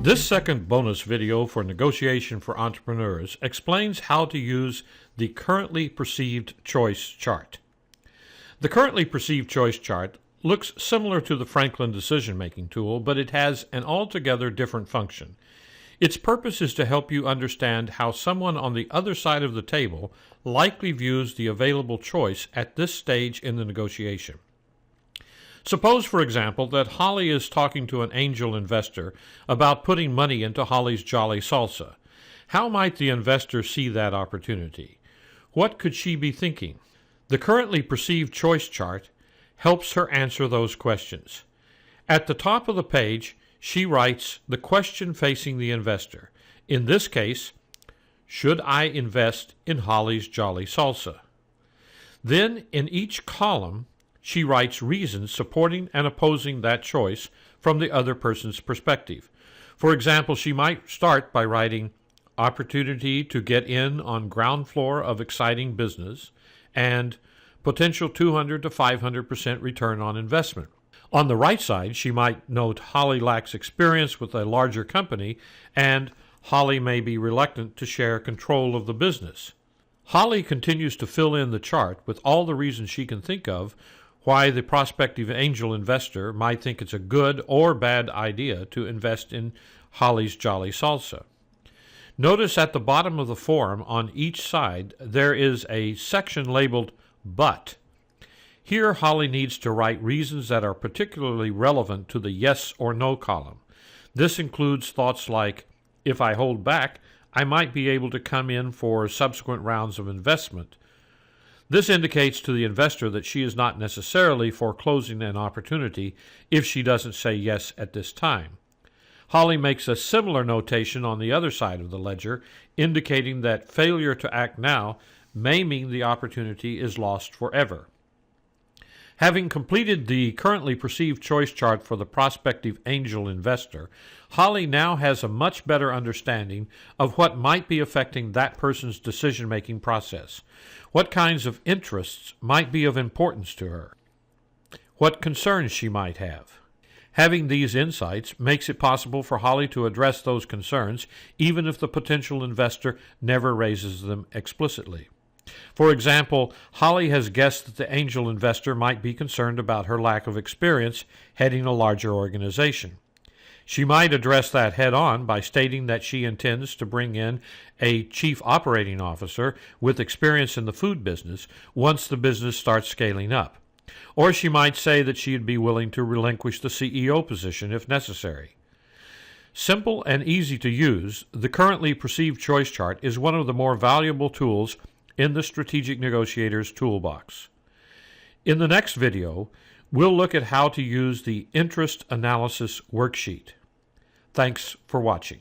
This second bonus video for Negotiation for Entrepreneurs explains how to use the Currently Perceived Choice Chart. The Currently Perceived Choice Chart looks similar to the Franklin decision-making tool, but it has an altogether different function. Its purpose is to help you understand how someone on the other side of the table likely views the available choice at this stage in the negotiation. Suppose, for example, that Holly is talking to an angel investor about putting money into Holly's Jolly Salsa. How might the investor see that opportunity? What could she be thinking? The Currently Perceived Choice Chart helps her answer those questions. At the top of the page, she writes the question facing the investor. In this case, should I invest in Holly's Jolly Salsa? Then, in each column, she writes reasons supporting and opposing that choice from the other person's perspective. For example, she might start by writing opportunity to get in on ground floor of exciting business and potential 200 to 500% return on investment. On the right side, she might note Holly lacks experience with a larger company and Holly may be reluctant to share control of the business. Holly continues to fill in the chart with all the reasons she can think of why the prospective angel investor might think it's a good or bad idea to invest in Holly's Jolly Salsa. Notice at the bottom of the form on each side there is a section labeled But. Here Holly needs to write reasons that are particularly relevant to the yes or no column. This includes thoughts like, if I hold back, I might be able to come in for subsequent rounds of investment. This indicates to the investor that she is not necessarily foreclosing an opportunity if she doesn't say yes at this time. Holly makes a similar notation on the other side of the ledger, indicating that failure to act now may mean the opportunity is lost forever. Having completed the Currently Perceived Choice Chart for the prospective angel investor, Holly now has a much better understanding of what might be affecting that person's decision-making process. What kinds of interests might be of importance to her? What concerns she might have? Having these insights makes it possible for Holly to address those concerns even if the potential investor never raises them explicitly. For example, Holly has guessed that the angel investor might be concerned about her lack of experience heading a larger organization. She might address that head-on by stating that she intends to bring in a chief operating officer with experience in the food business once the business starts scaling up. Or she might say that she'd be willing to relinquish the CEO position if necessary. Simple and easy to use, the Currently Perceived Choice Chart is one of the more valuable tools in the Strategic Negotiator's Toolbox. In the next video, we'll look at how to use the Interest Analysis Worksheet. Thanks for watching.